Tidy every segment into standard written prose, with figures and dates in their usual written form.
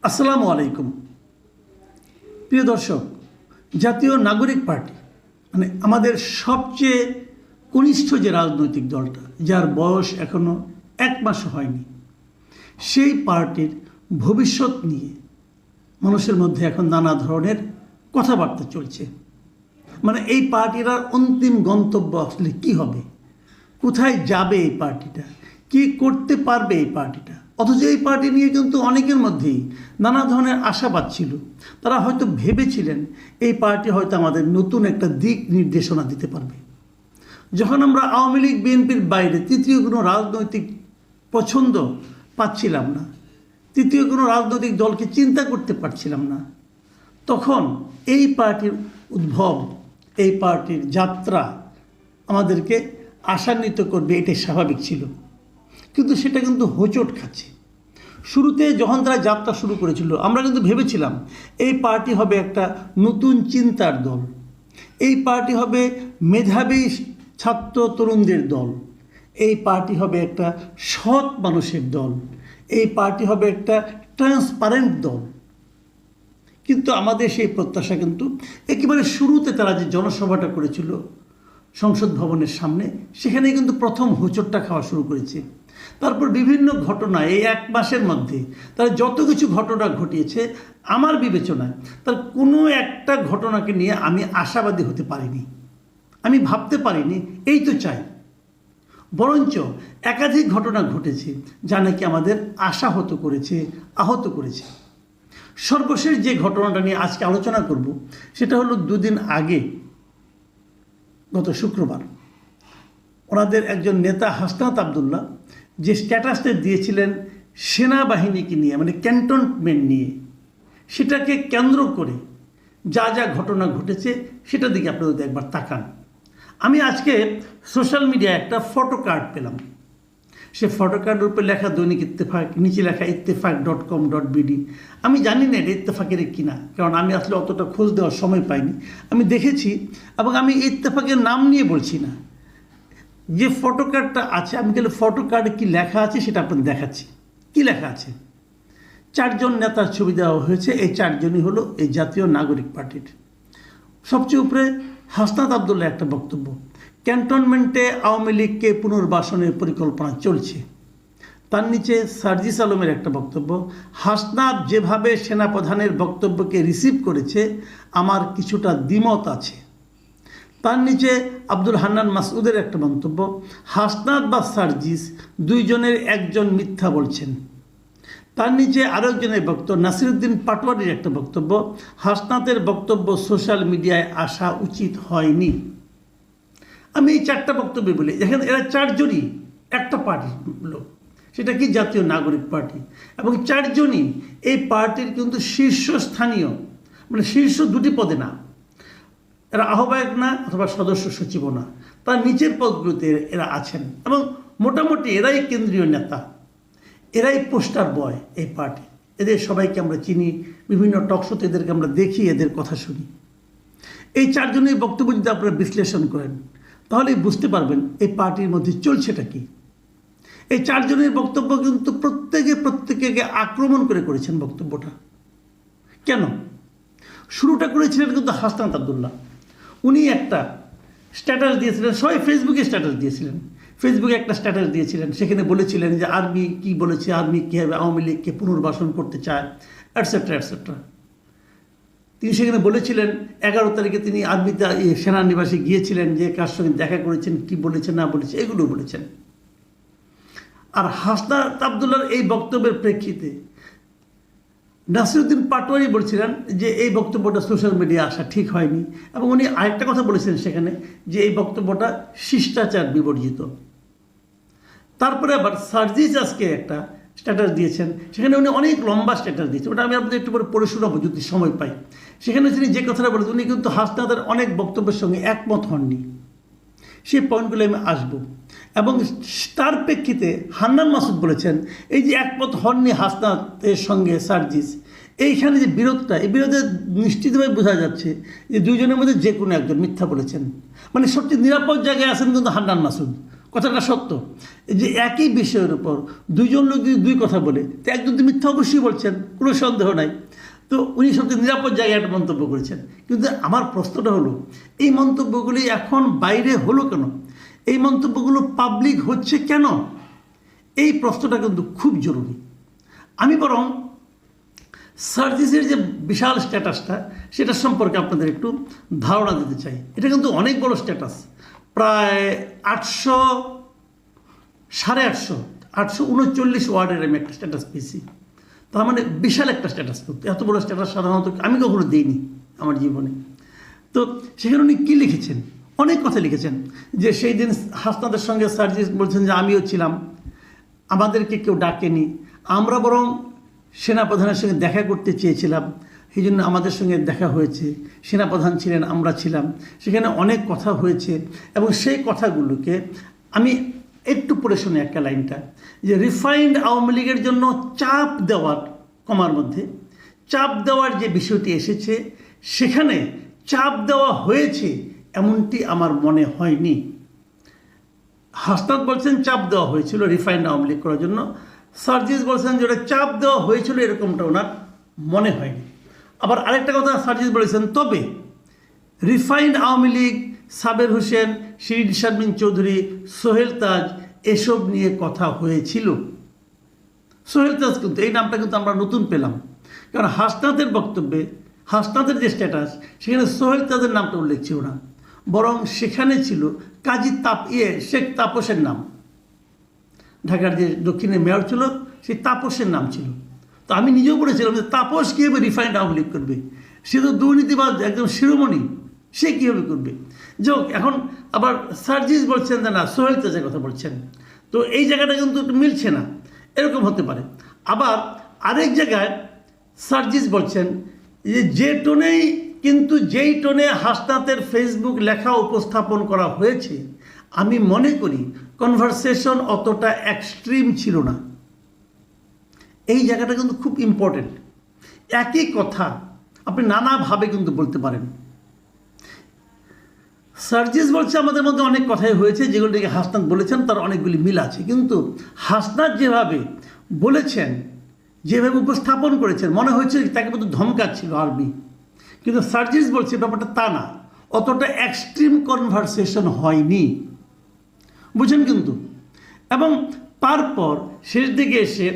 আসসালামু আলাইকুম। প্রিয় দর্শক, জাতীয় নাগরিক পার্টি মানে আমাদের সবচেয়ে কনিষ্ঠ যে রাজনৈতিক দলটা, যার বয়স এখনো 1 মাসও হয়নি, সেই পার্টির ভবিষ্যৎ নিয়ে মানুষের মধ্যে এখন নানা ধরনের কথাবার্তা চলছে। মানে এই পার্টির আর অন্তিম গন্তব্য আসলে কী হবে, কোথায় যাবে এই পার্টিটা, কী করতে পারবে এই পার্টিটা। অথচ এই পার্টি নিয়ে কিন্তু অনেকের মধ্যেই নানা ধরনের আশাবাদ ছিল। তারা হয়তো ভেবেছিলেন এই পার্টি হয়তো আমাদের নতুন একটা দিক নির্দেশনা দিতে পারবে। যখন আমরা আওয়ামী লীগ বিএনপির বাইরে তৃতীয় কোনো রাজনৈতিক পছন্দ পাচ্ছিলাম না, তৃতীয় কোনো রাজনৈতিক দলকে চিন্তা করতে পারছিলাম না, তখন এই পার্টির উদ্ভব, এই পার্টির যাত্রা আমাদেরকে আশান্বিত করবে, এটাই স্বাভাবিক ছিল। কিন্তু সেটা কিন্তু হোঁচট খাচ্ছে। শুরুতে যখন তারা যাত্রা শুরু করেছিল, আমরা কিন্তু ভেবেছিলাম এই পার্টি হবে একটা নতুন চিন্তার দল, এই পার্টি হবে মেধাবী ছাত্র তরুণদের দল, এই পার্টি হবে একটা সৎ মানুষের দল, এই পার্টি হবে একটা ট্রান্সপারেন্ট দল। কিন্তু আমাদের সেই প্রত্যাশা কিন্তু একেবারে শুরুতে তারা যে জনসভাটা করেছিল সংসদ ভবনের সামনে, সেখানে কিন্তু প্রথম হোঁচটটা খাওয়া শুরু করেছে। তারপর বিভিন্ন ঘটনা এই 1 মাসের মধ্যে তারা যত কিছু ঘটনা ঘটিয়েছে, আমার বিবেচনায় তার কোনো একটা ঘটনাকে নিয়ে আমি আশাবাদী হতে পারিনি, আমি ভাবতে পারিনি এই তো চাই। বরঞ্চ একাধিক ঘটনা ঘটেছে যা নাকি আমাদের আশাহত করেছে, আহত করেছে। সর্বশেষ যে ঘটনাটা নিয়ে আজকে আলোচনা করব সেটা হলো 2 দিন আগে, গত শুক্রবার, ওনাদের একজন নেতা হাসনাত আবদুল্লাহ যে স্ট্যাটাসটা দিয়েছিলেন সেনাবাহিনীকে নিয়ে, মানে ক্যান্টনমেন্ট নিয়ে, সেটাকে কেন্দ্র করে যা যা ঘটনা ঘটেছে সেটার দিকে আপনাদের একবার তাকান। আমি আজকে সোশ্যাল মিডিয়ায় একটা ফটো কার্ড পেলাম। সে ফটো কার্ডের উপরে লেখা দৈনিক ইত্তেফাক, নিচে লেখা ইত্তেফাক.com.bd। আমি জানি না এটা ইত্তেফাকের কিনা, কারণ আমি আসলে অতটা খোঁজ দেওয়ার সময় পাইনি। আমি দেখেছি এবং আমি ইত্তেফাকের নাম নিয়ে বলছি না। যে ফটো কার্ডটা আছে, আমি তাহলে ফটো কার্ডে কী লেখা আছে সেটা আপনাদের দেখাচ্ছি। কী লেখা আছে? 4 জন নেতার ছবি দেওয়া হয়েছে। এই 4 জনই হলো এই জাতীয় নাগরিক পার্টির। সবচেয়ে উপরে হাসনাত আবদুল্লাহ একটা বক্তব্য, ক্যান্টনমেন্টে আওয়ামী লীগকে পুনর্বাসনের পরিকল্পনা চলছে। তার নিচে সার্জিস আলমের একটা বক্তব্য, হাসনাত যেভাবে সেনাপ্রধানের বক্তব্যকে রিসিভ করেছে আমার কিছুটা দ্বিমত আছে। তার নিচে আব্দুল হান্নান মাসউদের একটা মন্তব্য, হাসনাত বা সার্জিস 2 জনের একজন মিথ্যা বলছেন। তার নিচে আরেকজনের বক্তব্য, নাসিরউদ্দিন পাটোয়ারির একটা বক্তব্য, হাসনাতের বক্তব্য সোশ্যাল মিডিয়ায় আসা উচিত হয়নি। আমি এই 4টা বক্তব্য বলি, দেখেন এরা 4 জনই একটা পার্টির লোক, সেটা কি জাতীয় নাগরিক পার্টি, এবং 4 জনই এই পার্টির কিন্তু শীর্ষস্থানীয়, মানে শীর্ষ 2টি পদে না, এরা আহ্বায়ক না অথবা সদস্য সচিবও না, তার নিচের পদগুলোতে এরা আছেন এবং মোটামুটি এরাই কেন্দ্রীয় নেতা, এরাই পোস্টার বয় এই পার্টি। এদের সবাইকে আমরা চিনি, বিভিন্ন টকশোতে এদেরকে আমরা দেখি, এদের কথা শুনি। এই 4 জনের বক্তব্য যদি আপনারা বিশ্লেষণ করেন তাহলেই বুঝতে পারবেন এই পার্টির মধ্যে চলছেটা কি। এই 4 জনের বক্তব্য কিন্তু প্রত্যেকে আক্রমণ করেছেন বক্তব্যটা। কেন? শুরুটা করেছিলেন কিন্তু হাসনাত আবদুল্লাহ। উনি একটা স্ট্যাটাস দিয়েছিলেন, সবাই ফেসবুকে স্ট্যাটাস দিয়েছিলেন, ফেসবুকে একটা স্ট্যাটাস দিয়েছিলেন, সেখানে বলেছিলেন যে আর্মি কি বলেছে, আর্মি কীভাবে আওয়ামী লীগকে পুনর্বাসন করতে চায়, অ্যাটসেট্রা অ্যাটসেট্রা। তিনি সেখানে বলেছিলেন 11 তারিখে তিনি আর্মিতে সেনানিবাসে গিয়েছিলেন, যে কার সঙ্গে দেখা করেছেন, কি বলেছেন না বলেছে, এগুলো বলেছেন। আর হাসনাত আবদুল্লাহর এই বক্তব্যের প্রেক্ষিতে নাসিরউদ্দিন পাটোয়ারি বলছিলেন যে এই বক্তব্যটা সোশ্যাল মিডিয়া আসা ঠিক হয়নি, এবং উনি আরেকটা কথা বলেছিলেন সেখানে, যে এই বক্তব্যটা শিষ্টাচার বিবর্জিত। তারপরে আবার সার্জিস আজকে একটা স্ট্যাটাস দিয়েছেন, সেখানে উনি অনেক লম্বা স্ট্যাটাস দিয়েছেন, ওটা আমি আপনাদের একটু পরে পড়ে শোনাবো যদি সময় পাই। সেখানে তিনি যে কথাটা বলেছেন, উনি কিন্তু হাসনাতের অনেক বক্তব্যের সঙ্গে একমত হননি। সেই পয়েন্টগুলো আমি আসবো। এবং তার প্রেক্ষিতে হান্নান মাসুদ বলেছেন, এই যে একমত হননি হাসনাতের সঙ্গে সার্জিস, এইখানে যে বিরোধটা, এই বিরোধে নিশ্চিতভাবে বোঝা যাচ্ছে যে 2 জনের মধ্যে যে কোনো একজন মিথ্যা বলেছেন। মানে সবচেয়ে নিরাপদ জায়গায় আছেন কিন্তু হান্নান মাসুদ, কথাটা সত্য যে একই বিষয়ের উপর দুইজন লোক যদি দুই কথা বলে তো একজন তো মিথ্যা অবশ্যই বলছেন, কোনো সন্দেহ নাই। তো উনি সবচেয়ে নিরাপদ জায়গায় একটা মন্তব্য করেছেন। কিন্তু আমার প্রশ্নটা হলো, এই মন্তব্যগুলি এখন বাইরে হলো কেন? এই মন্তব্যগুলো পাবলিক হচ্ছে কেন? এই প্রশ্নটা কিন্তু খুব জরুরি। আমি বরং সার্জিসের যে বিশাল স্ট্যাটাসটা সেটা সম্পর্কে আপনাদের একটু ধারণা দিতে চাই। এটা কিন্তু অনেক বড় স্ট্যাটাস, প্রায় 839 ওয়ার্ডের আমি একটা স্ট্যাটাস পেয়েছি। তার মানে বিশাল একটা স্ট্যাটাস। কিন্তু এত বড় স্ট্যাটাস সাধারণত আমি কখনো দিইনি আমার জীবনে। তো সেখানে উনি কী লিখেছেন? অনেক কথা লিখেছেন যে সেই দিন হাসনাতের সঙ্গে সার্জিস বলছেন যে আমিও ছিলাম, আমাদেরকে কেউ ডাকেনি, আমরা বরং সেনাপ্রধানের সঙ্গে দেখা করতে চেয়েছিলাম, সেই জন্য আমাদের সঙ্গে দেখা হয়েছে, সেনাপ্রধান ছিলেন, আমরা ছিলাম, সেখানে অনেক কথা হয়েছে। এবং সেই কথাগুলোকে আমি একটু পড়ে শুনি একটা লাইনটা, যে রিফাইন্ড আওয়ামী লীগের জন্য চাপ দেওয়ার, কমার মধ্যে চাপ দেওয়ার যে বিষয়টি এসেছে, সেখানে চাপ দেওয়া হয়েছে এমনটি আমার মনে হয়নি। হাসনাত বলছেন চাপ দেওয়া হয়েছিল রিফাইন্ড আওয়ামী লীগ করার জন্য, সার্জিস বলছেন যে ওটা চাপ দেওয়া হয়েছিল এরকমটা ওনার মনে হয়নি। আবার আরেকটা কথা সার্জিস বলেছেন, তবে রিফাইন্ড আওয়ামী লীগ, সাবের হোসেন, শিরিন শারমিন চৌধুরী, সোহেল তাজ এসব নিয়ে কথা হয়েছিল। সোহেল তাজ কিন্তু এই নামটা কিন্তু আমরা নতুন পেলাম, কারণ হাসনাতের বক্তব্যে, হাসনাতের যে স্ট্যাটাস, সেখানে সোহেল তাজের নামটা উল্লেখ ছিল না, বরং সেখানে ছিল কাজী শেখ তাপসের নাম। ঢাকার যে দক্ষিণের মেয়র ছিল সেই তাপসের নাম ছিল। তো আমি নিজেও বলেছিলাম যে তাপস কীভাবে রিফাইন্ড আওয়ামী লীগ করবে? সে তো দুর্নীতিবাদ, একদম শিরোমণি, সে কীভাবে করবে? যাক, এখন আবার সার্জিস বলছেন যে না, সোহেল তাজের কথা বলছেন। তো এই জায়গাটা কিন্তু মিলছে না, এরকম হতে পারে। আবার আরেক জায়গায় সার্জিস বলছেন যে টোনেই, কিন্তু যেই টোনে হাসনাতের ফেসবুক লেখা উপস্থাপন করা হয়েছে, আমি মনে করি কনভারসেশন অতটা এক্সট্রিম ছিল না। এই জায়গাটা কিন্তু খুব ইম্পর্টেন্ট। একই কথা আপনি নানাভাবে কিন্তু বলতে পারেন। সার্জিস বলছে আমাদের মধ্যে অনেক কথাই হয়েছে, যেগুলোকে হাসনাত বলেছেন তার অনেকগুলি মিল আছে, কিন্তু হাসনাত যেভাবে বলেছেন, যেভাবে উপস্থাপন করেছেন, মনে হয়েছে তাকে মতো ধমকাচ্ছিল আর্মি। কিন্তু সার্জিস বলছে ব্যাপারটা তা না, অতটা এক্সট্রিম কনভারসেশন হয়নি, বুঝেন কিন্তু। এবং তারপর শেষ দিকে এসে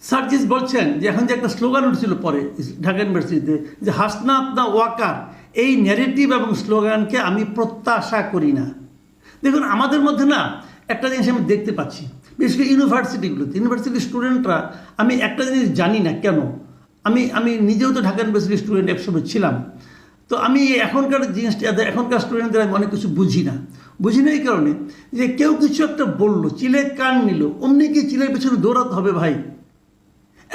সার্জিস বলছেন যে এখন যে একটা স্লোগান উঠছিল পরে ঢাকা ইউনিভার্সিটিতে, যে হাসনাত না ওয়াকার, এই ন্যারেটিভ এবং স্লোগানকে আমি প্রত্যাশা করি না। দেখুন, আমাদের মধ্যে না একটা জিনিস আমি দেখতে পাচ্ছি, বিশেষ করে ইউনিভার্সিটিগুলোতে, ইউনিভার্সিটির স্টুডেন্টরা, আমি একটা জিনিস জানি না কেন, আমি নিজেও তো ঢাকা ইউনিভার্সিটির স্টুডেন্ট একসময় ছিলাম। তো আমি এখনকার জিনিসটা, এখনকার স্টুডেন্টদের আমি অনেক কিছু বুঝি না এই কারণে যে কেউ কিছু একটা বললো, চিলে কান নিল, অমনি কি চিলের পেছনে দৌড়াতে হবে? ভাই,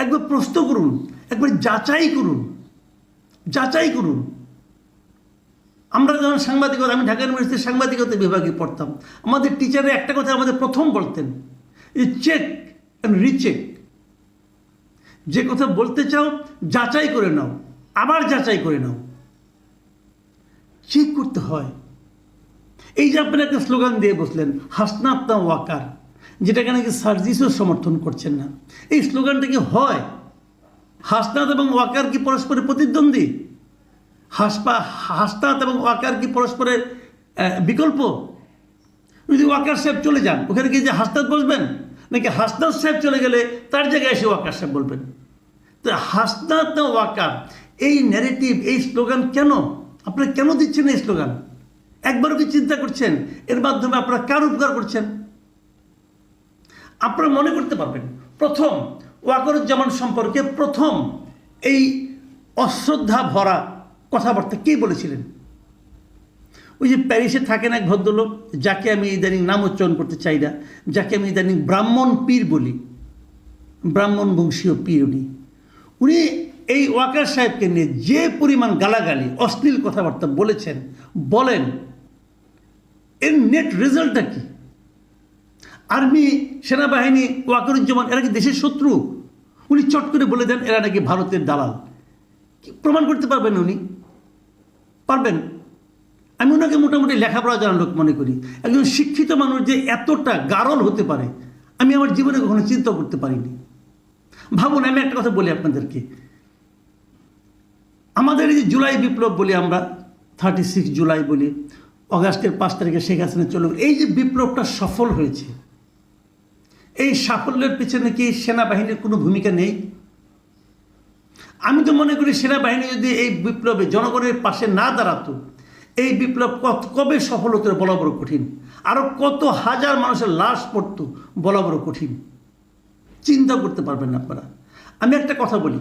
একবার প্রশ্ন করুন, একবার যাচাই করুন। আমরা যখন সাংবাদিকতা, আমি ঢাকা ইউনিভার্সিটির সাংবাদিকতা বিভাগে পড়তাম, আমাদের টিচারে একটা কথা আমাদের প্রথম বলতেন, যে চেক অ্যান্ড রিচেক। যে কথা বলতে চাও যাচাই করে নাও, আবার যাচাই করে নাও, চেক করতে হয়। এই যে আপনারা একটা স্লোগান দিয়ে বসলেন হাসনাত না ওয়াকার, যেটাকে নাকি সার্জিসও সমর্থন করছেন না, এই স্লোগানটা কি হয়? হাসনাত এবং ওয়াকার কি পরস্পরের প্রতিদ্বন্দ্বী? হাসনাত এবং ওয়াকার কি পরস্পরের বিকল্প? যদি ওয়াকার সাহেব চলে যান, ওখানে কি যে হাসনাত বসবেন, নাকি হাসনাত সাহেব চলে গেলে তার জায়গায় এসে ওয়াকার সাহেব বলবেন? তো হাসনাত না ওয়াকার, এই ন্যারেটিভ, এই স্লোগান কেন আপনারা কেন দিচ্ছেন? এই স্লোগান একবারও কি চিন্তা করছেন এর মাধ্যমে আপনারা কার উপকার করছেন? আপনারা মনে করতে পারবেন, প্রথম ওয়াকারুজ্জামান সম্পর্কে প্রথম এই অশ্রদ্ধা ভরা কথাবার্তা কে বলেছিলেন? ওই যে প্যারিসে থাকেন এক ভদ্রলোক, যাকে আমি ইদানিং নাম উচ্চারণ করতে চাই না, যাকে আমি ইদানিং ব্রাহ্মণ পীর বলি, ব্রাহ্মণ বংশীয় পীর উনি এই ওয়াকার সাহেবকে নিয়ে যে পরিমাণ গালাগালি, অশ্লীল কথাবার্তা বলেন, এর নেট রেজাল্টটা কি? আর্মি, সেনাবাহিনী, ওয়াকারুজ্জামান এরা কি দেশের শত্রু? উনি চট করে বলে দেন এরা নাকি ভারতের দালাল। কি প্রমাণ করতে পারবেন উনি? পারবেন? আমি ওনাকে মোটামুটি লেখাপড়া জানা লোক মনে করি। একজন শিক্ষিত মানুষ যে এতটা গারল হতে পারে আমি আমার জীবনে কখনো চিন্তা করতে পারিনি। ভাবুন, আমি একটা কথা বলি আপনাদেরকে, আমাদের এই যে জুলাই বিপ্লব বলি আমরা, 36 জুলাই বলি, অগাস্টের 5 তারিখে শেখ হাসিনা চলে গেল, এই যে বিপ্লবটা সফল হয়েছে, এই সাফল্যের পিছনে কি সেনাবাহিনীর কোনো ভূমিকা নেই? আমি তো মনে করি সেনাবাহিনী যদি এই বিপ্লবে জনগণের পাশে না দাঁড়াতো, এই বিপ্লব কবে সফল হতো বলা বড় কঠিন। আরও কত হাজার মানুষের লাশ পড়তো বলা বড় কঠিন, চিন্তা করতে পারবেন না আপনারা। আমি একটা কথা বলি,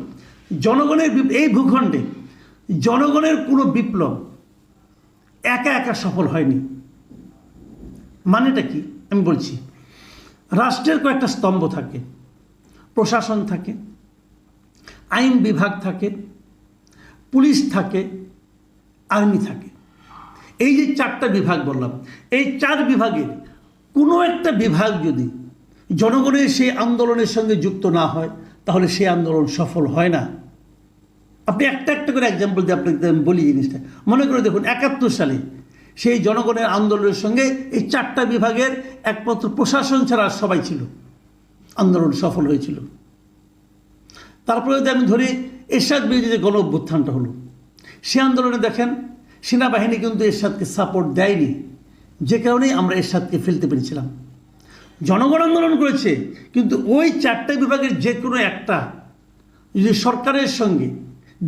জনগণের এই ভূখণ্ডে জনগণের কোনো বিপ্লব একা একা সফল হয়নি। মানেটা কি আমি বলছি, রাষ্ট্রের কয়েকটা স্তম্ভ থাকে, প্রশাসন থাকে, আইন বিভাগ থাকে, পুলিশ থাকে, আর্মি থাকে। এই যে 4টা বিভাগ বললাম, এই 4 বিভাগের কোনো একটা বিভাগ যদি জনগণের সেই আন্দোলনের সঙ্গে যুক্ত না হয় তাহলে সেই আন্দোলন সফল হয় না। আপনি একটা একটা করে এক্সাম্পল দিয়ে আপনাকে বলি জিনিসটা। মনে করে দেখুন, 71 সালে সেই জনগণের আন্দোলনের সঙ্গে এই 4টা বিভাগের একমাত্র প্রশাসন ছাড়া সবাই ছিল, আন্দোলন সফল হয়েছিল। তারপরে যদি আমি ধরি এরশাদ বিরোধী যে গণ অভ্যুত্থানটা হলো, সে আন্দোলনে দেখেন সেনাবাহিনী কিন্তু এরশাদকে সাপোর্ট দেয়নি, যে কারণেই আমরা এরশাদকে ফেলতে পেরেছিলাম। জনগণ আন্দোলন করেছে, কিন্তু ওই 4টা বিভাগের যে কোনো একটা যদি সরকারের সঙ্গে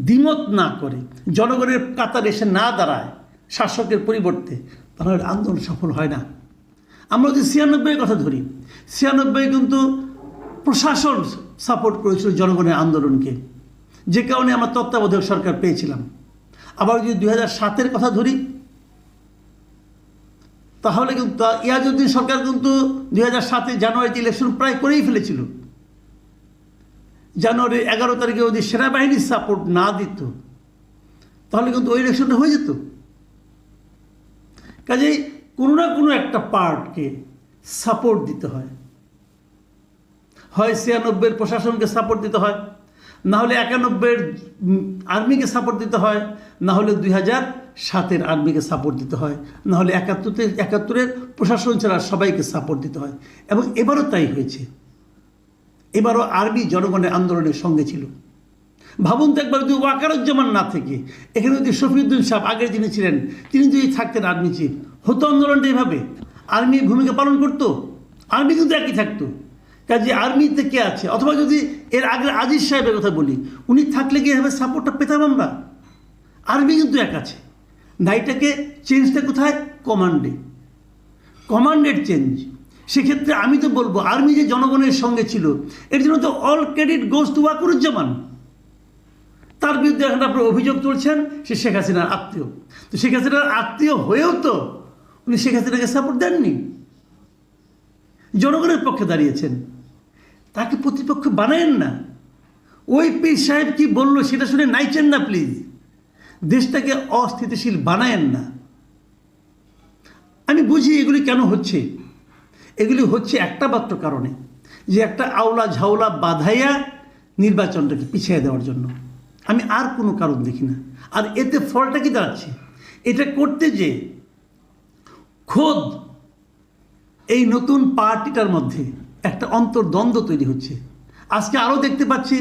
দ্বিমত না করে, জনগণের কাতারে এসে না দাঁড়ায় শাসকের পরিবর্তে, তাহলে আন্দোলন সফল হয় না। আমরা যদি 96-এর কথা ধরি, 96 কিন্তু প্রশাসন সাপোর্ট করেছিল জনগণের আন্দোলনকে, যে কারণে আমরা তত্ত্বাবধায়ক সরকার পেয়েছিলাম। আবার যদি 2007-এর কথা ধরি, তাহলে কিন্তু ইয়াজউদ্দিন সরকার কিন্তু 2007-এর জানুয়ারিতে ইলেকশন প্রায় করেই ফেলেছিল। জানুয়ারির 11 তারিখে যদি সেনাবাহিনীর সাপোর্ট না দিত তাহলে কিন্তু ওই ইলেকশনটা হয়ে যেত। কাজেই কোনো না কোনো একটা পার্টকে সাপোর্ট দিতে হয়, হয় 96-এর প্রশাসনকে সাপোর্ট দিতে হয়, না হলে 91-এর আর্মিকে সাপোর্ট দিতে হয়, না হলে 2007-এর আর্মিকে সাপোর্ট দিতে হয়, না হলে 71-এর প্রশাসন ছাড়া সবাইকে সাপোর্ট দিতে হয়। এবং এবারও তাই হয়েছে। এবারও আর্মি জনগণের আন্দোলনের সঙ্গে ছিল। ভাবুন তো একবার, যদি ওয়াকারুজ্জামান না থেকে এখানে যদি শফিউদ্দিন সাহেব আগের যিনি ছিলেন তিনি যদি থাকতেন আর্মি চিফ, হতো আন্দোলনটা এভাবে? আর্মি ভূমিকা পালন করতো? আর্মি কিন্তু একই থাকতো। কাজে আর্মিতে কে আছে? অথবা যদি এর আগে আজিজ সাহেবের কথা বলি, উনি থাকলে কি এভাবে সাপোর্টটা পেতাম আমরা? আর্মি কিন্তু এক আছে। নাইটাকে চেঞ্জটা কোথায়? কমান্ডে, কমান্ডের চেঞ্জ। সেক্ষেত্রে আমি তো বলবো আর্মি যে জনগণের সঙ্গে ছিল, এর জন্য তো all credit goes to Wakeruzzaman. তার বিরুদ্ধে এখন আপনার অভিযোগ তুলছেন সে শেখ হাসিনার আত্মীয়। তো শেখ হাসিনার আত্মীয় হয়েও তো উনি শেখ হাসিনাকে সাপোর্ট দেননি, জনগণের পক্ষে দাঁড়িয়েছেন। তাকে প্রতিপক্ষ বানায়েন না। ওই পীর সাহেব কি বললো সেটা শুনে নাইচেন না প্লিজ। দেশটাকে অস্থিতিশীল বানায়েন না। আমি বুঝি এগুলি কেন হচ্ছে। এগুলি হচ্ছে একটা মাত্র কারণে, যে একটা আওলা ঝাওলা বাধাইয়া নির্বাচনটাকে পিছিয়ে দেওয়ার জন্য। আমি আর কোনো কারণ দেখি না। আর এতে ফলটা কি দাঁড়াচ্ছে? এটা করতে যে খোদ এই নতুন পার্টিটার মধ্যে একটা অন্তর্দ্বন্দ্ব তৈরি হচ্ছে। আজকে আরও দেখতে পাচ্ছি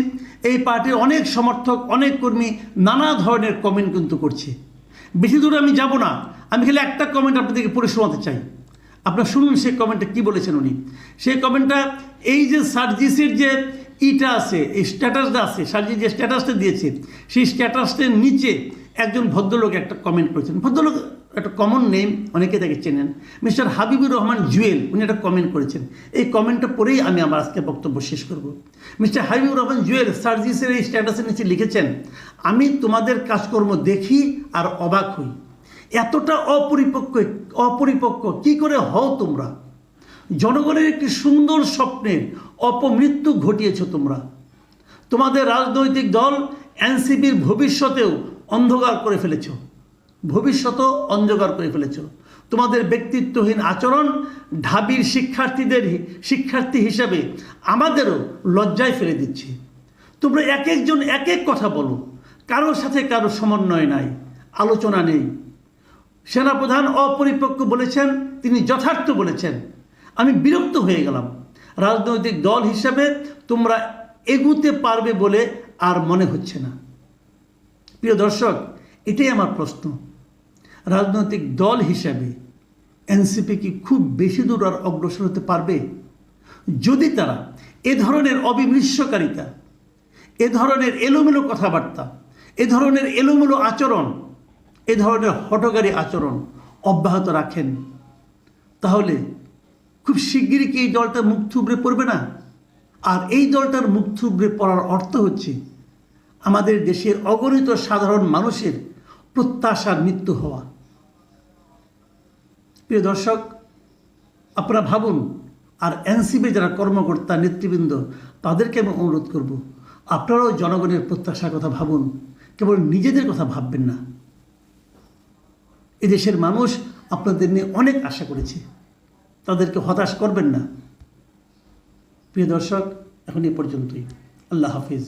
এই পার্টির অনেক সমর্থক, অনেক কর্মী নানা ধরনের কমেন্ট কিন্তু করছে। বেশি দূরে আমি যাব না, আমি খালি একটা কমেন্ট আপনাদেরকে পড়ে শোনাতে চাই। আপনারা শুনুন সেই কমেন্টটা কী বলেছেন উনি। সেই কমেন্টটা, এই যে সার্জিসের যে ইটা আছে, এই স্ট্যাটাসটা আছে, সার্জি যে স্ট্যাটাসটা দিয়েছে, সেই স্ট্যাটাসটার নিচে একজন ভদ্রলোক একটা কমেন্ট করেছেন। ভদ্রলোক একটা কমন নেম, অনেকে তাকে চেনেন, মিস্টার হাবিবুর রহমান জুয়েল। উনি একটা কমেন্ট করেছেন। এই কমেন্টটা পড়েই আমি আমার আজকে বক্তব্য শেষ করব। মিস্টার হাবিবুর রহমান জুয়েল সার্জিসের এই স্ট্যাটাসের নিচে লিখেছেন, আমি তোমাদের কাজকর্ম দেখি আর অবাক হই। এতটা অপরিপক্ক কি করে হও তোমরা? জনগণের একটি সুন্দর স্বপ্নের অপমৃত্যু ঘটিয়েছ তোমরা। তোমাদের রাজনৈতিক দল এনসিপির ভবিষ্যতেও অন্ধকার করে ফেলেছ, ভবিষ্যতও অন্ধকার করে ফেলেছ। তোমাদের ব্যক্তিত্বহীন আচরণ ঢাবির শিক্ষার্থী হিসাবে আমাদেরও লজ্জায় ফেলে দিচ্ছে। তোমরা এক একজন এক এক কথা বলো, কারোর সাথে কারো সমন্বয় নাই, আলোচনা নেই। সেনাপ্রধান অপরিপক্ক বলেছেন, তিনি যথার্থ বলেছেন। আমি বিরক্ত হয়ে গেলাম। রাজনৈতিক দল হিসাবে তোমরা এগুতে পারবে বলে আর মনে হচ্ছে না। প্রিয় দর্শক, এটাই আমার প্রশ্ন। রাজনৈতিক দল হিসাবে এনসিপি কি খুব বেশি দূর আর অগ্রসর হতে পারবে যদি তারা এ ধরনের অবিমৃষ্যকারিতা, এ ধরনের এলোমেলো কথাবার্তা, এ ধরনের এলোমেলো আচরণ, এ ধরনের হঠকারী আচরণ অব্যাহত রাখেন? তাহলে খুব শিগগিরই কি এই দলটা মুখ থুবড়ে পড়বে না? আর এই দলটার মুখ থুবড়ে পড়ার অর্থ হচ্ছে আমাদের দেশের অগণিত সাধারণ মানুষের প্রত্যাশার মৃত্যু হওয়া। প্রিয় দর্শক, আপনারা ভাবুন। আর এনসিপি যারা কর্মকর্তা নেতৃবৃন্দ, তাদেরকে আমি অনুরোধ করব, আপনারাও জনগণের প্রত্যাশার কথা ভাবুন, কেবল নিজেদের কথা ভাববেন না। এদেশের মানুষ আপনাদের নিয়ে অনেক আশা করেছে, তাদেরকে হতাশ করবেন না। প্রিয় দর্শক, এখন এ পর্যন্তই। আল্লাহ হাফিজ।